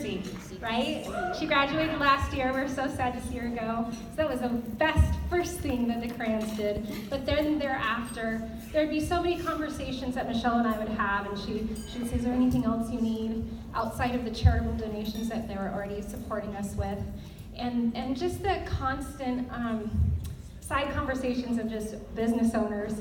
Jersey, right? She graduated last year. We're so sad to see her go. So that was the first thing that the Crayons did. But then thereafter, there'd be so many conversations that Michelle and I would have, and she would say, is there anything else you need outside of the charitable donations that they were already supporting us with? And just the constant side conversations of just business owners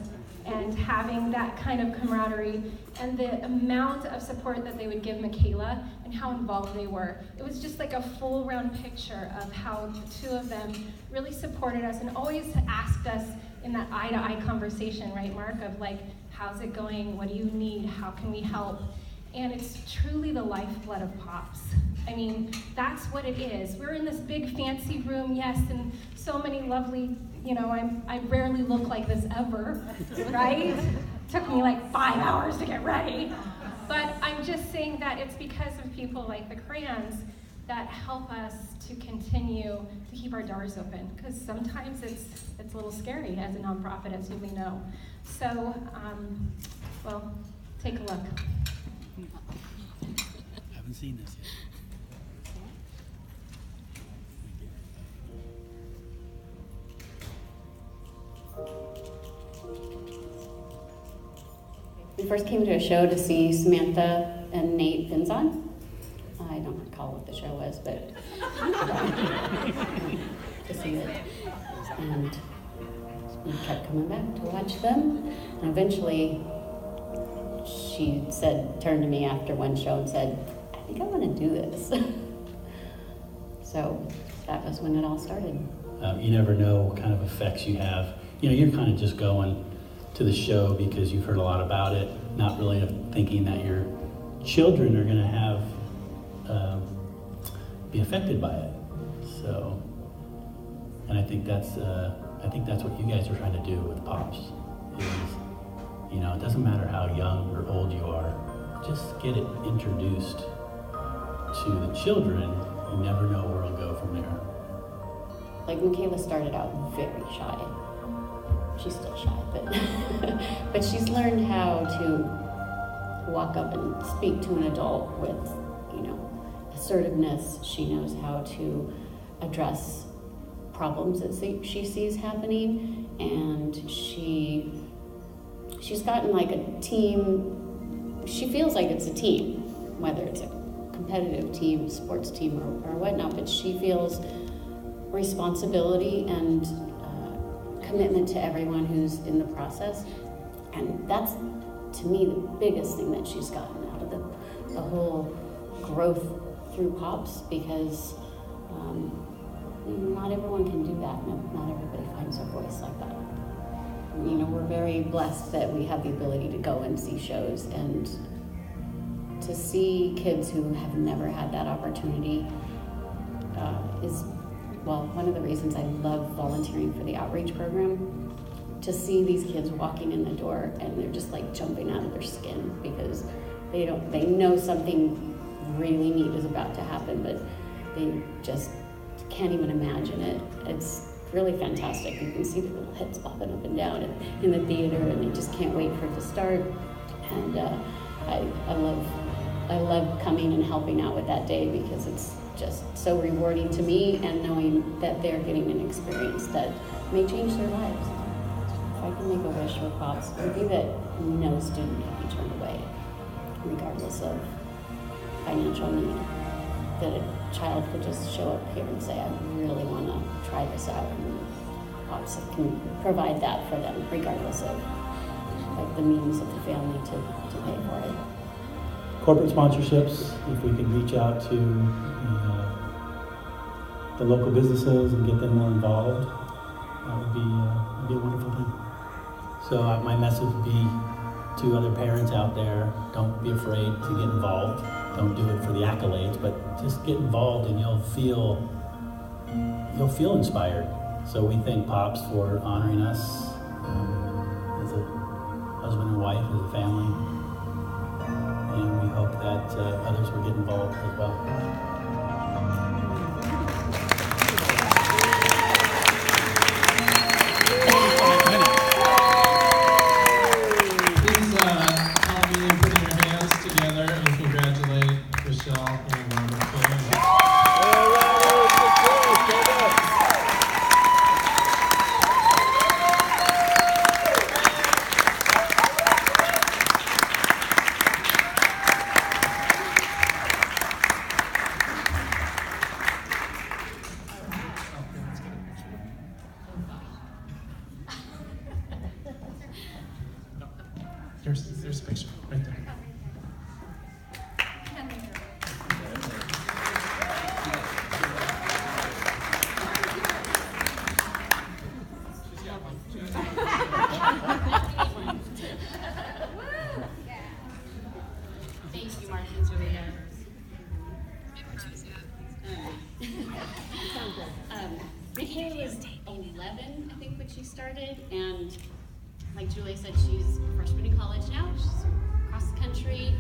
and having that kind of camaraderie and the amount of support that they would give Michaela and how involved they were. It was just like a full round picture of how the two of them really supported us and always asked us in that eye-to-eye conversation, right, Mark, of like, how's it going? What do you need? How can we help? And it's truly the lifeblood of Pops. I mean, that's what it is. We're in this big fancy room, yes, and so many lovely, I rarely look like this ever, right? Took me like 5 hours to get ready. But I'm just saying that it's because of people like the Crayons that help us to continue to keep our doors open, because sometimes it's a little scary as a nonprofit, as you may know. So, well, take a look. I haven't seen this yet. We first came to a show to see Samantha and Nate Vinzon. I don't recall what the show was, but to see it. And we kept coming back to watch them. And eventually, she turned to me after one show and said, I think I want to do this. So that was when it all started. You never know what kind of effects you have. You're kind of just going to the show because you've heard a lot about it, not really thinking that your children are going to have be affected by it. So, and I think that's what you guys are trying to do with Pops. Is, it doesn't matter how young or old you are, just get it introduced to the children. You never know where it'll go from there. Like Michaela started out very shy. She's still shy, but she's learned how to walk up and speak to an adult with, assertiveness. She knows how to address problems that she sees happening, and she's gotten like a team. She feels like it's a team, whether it's a competitive team, sports team, or whatnot, but she feels responsibility and commitment to everyone who's in the process. And that's, to me, the biggest thing that she's gotten out of the whole growth through Pops, because not everyone can do that. Not everybody finds their voice like that. We're very blessed that we have the ability to go and see shows, and to see kids who have never had that opportunity is, one of the reasons I love volunteering for the outreach program. To see these kids walking in the door and they're just like jumping out of their skin because they know something really neat is about to happen, but they just can't even imagine it. It's really fantastic. You can see the little heads popping up and down in the theater, and they just can't wait for it to start. And I love coming and helping out with that day, because it's just so rewarding to me, and knowing that they're getting an experience that may change their lives. If I can make a wish for Pops, it would be that no student can be turned away, regardless of financial need. That a child could just show up here and say, I really want to try this out, and Pops can provide that for them, regardless of the means of the family to pay for it. Corporate sponsorships, if we could reach out to the local businesses and get them more involved, that would be a wonderful thing. So my message would be to other parents out there, don't be afraid to get involved. Don't do it for the accolades, but just get involved, and you'll feel inspired. So we thank Pops for honoring us as a husband and wife, as a family, and we hope that others will get involved as well. Putting your hands together and congratulate Michelle and Robert Clay. Michaela was 11, I think, when she started, and like Julia said, she's a freshman in college now. She's across the country,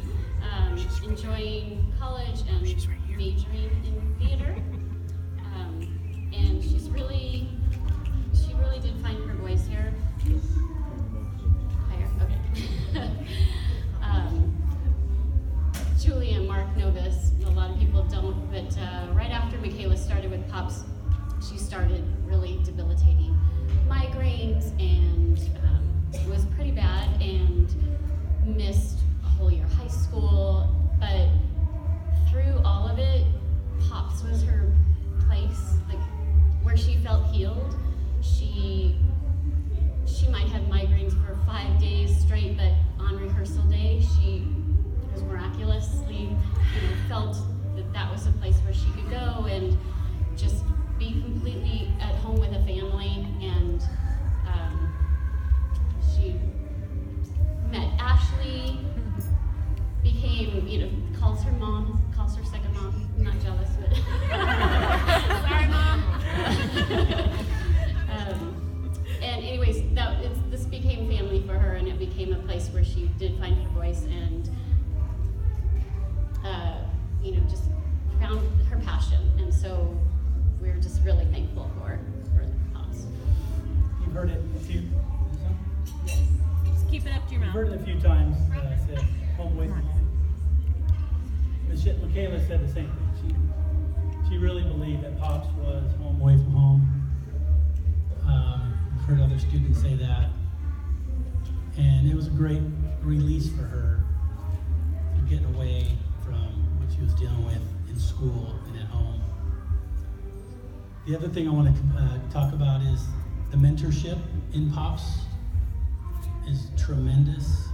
enjoying college and majoring in theater. And she really did find her voice here. Higher, okay. Julia and Mark know this, a lot of people don't, but right after Michaela started with POPs, she started really debilitating migraines, and it was pretty bad, and missed a whole year of high school, but through all of it, POPs was her place, like where she felt healed. She might have migraines for 5 days straight, but on rehearsal day, she was miraculously, felt that was a place where she could go and just be completely at home with a family. And she met Ashley, became, calls her mom, calls her second mom. I'm not jealous, but sorry, Mom. And anyways, this became family for her, and it became a place where she did find her voice and just found her passion. And so we're just really thankful for the POPs. You've heard it a few. Yes. Just keep it up to your You've mouth. heard it a few times. Said home away from home. Michaela said the same thing. She really believed that POPs was home away from home. I've heard other students say that, and it was a great release for her to get away from what she was dealing with in school and at home. The other thing I want to talk about is the mentorship in POPs is tremendous.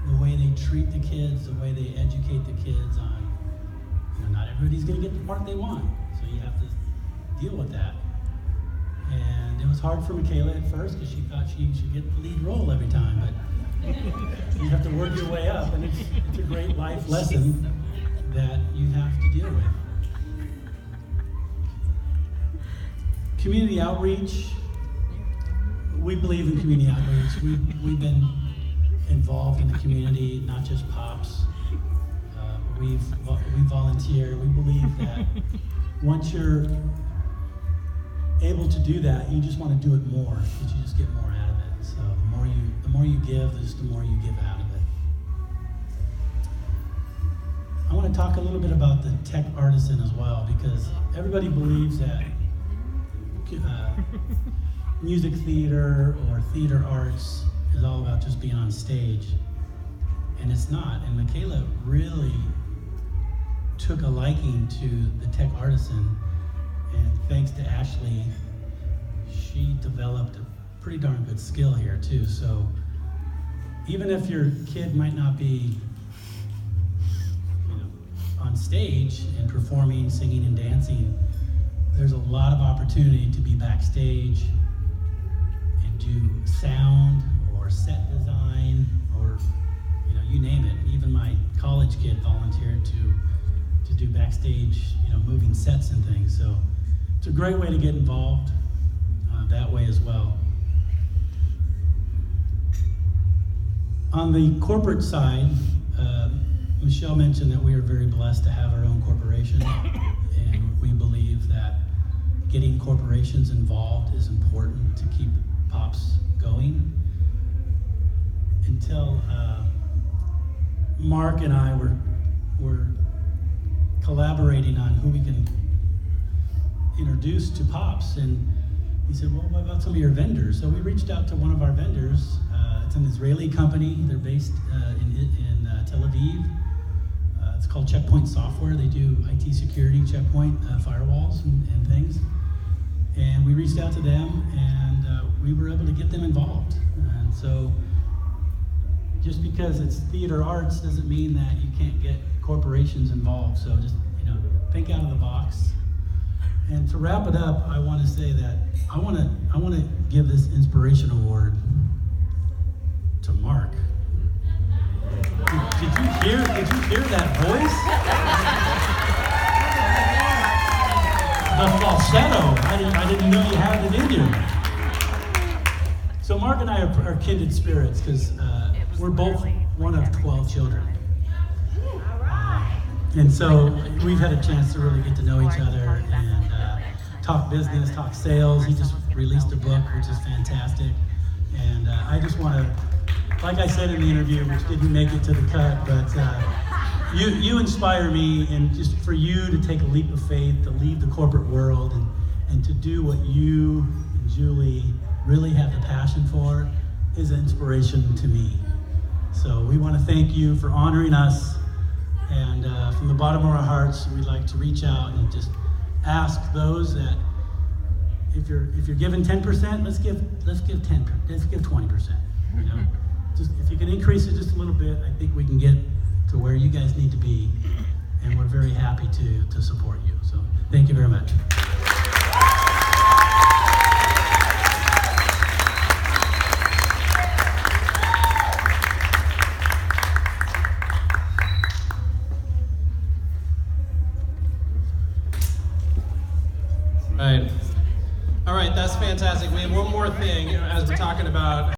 The way they treat the kids, the way they educate the kids on, not everybody's going to get the part they want, so you have to deal with that. And it was hard for Michaela at first because she thought she should get the lead role every time, but you have to work your way up, and it's a great life lesson that you have to deal with. Community outreach. We believe in community outreach. We've been involved in the community, not just POPs. We volunteer. We believe that once you're able to do that, you just want to do it more, because you just get more out of it. So the more you give, the more you give out of it. I want to talk a little bit about the tech artisan as well, because everybody believes that music theater or theater arts is all about just being on stage, and it's not. And Michaela really took a liking to the tech artisan, and thanks to Ashley, she developed a pretty darn good skill here too. So even if your kid might not be on stage and performing, singing and dancing, there's a lot of opportunity to be backstage and do sound or set design, or you name it. Even my college kid volunteered to do backstage, moving sets and things. So it's a great way to get involved that way as well. On the corporate side, Michelle mentioned that we are very blessed to have our own corporation, and we believe that getting corporations involved is important to keep POPs going. Until Mark and I were collaborating on who we can introduce to POPs, and he said, well, what about some of your vendors? So we reached out to one of our vendors. It's an Israeli company. They're based in Tel Aviv. It's called Checkpoint Software. They do IT security, checkpoint, firewalls and things. And we reached out to them, and we were able to get them involved. And so just because it's theater arts doesn't mean that you can't get corporations involved. So just, think out of the box. And to wrap it up, I want to say that I want to give this inspiration award to Mark. Did you hear that voice? The falsetto. I didn't know you had it in you. So Mark and I are kindred spirits because we're both one of 12 children. And so we've had a chance to really get to know each other and talk business, talk sales. He just released a book, which is fantastic. And I just want to, like I said in the interview, which didn't make it to the cut, but you inspire me, and just for you to take a leap of faith, to leave the corporate world and to do what you and Julie really have the passion for is an inspiration to me. So we want to thank you for honoring us, and from the bottom of our hearts, we'd like to reach out and just ask those that if you're giving 10%, let's give 20%. You know, just if you can increase it just a little bit, I think we can get to where you guys need to be, and we're very happy to support you. So thank you very much. Right. All right, that's fantastic. We have one more thing as we're talking about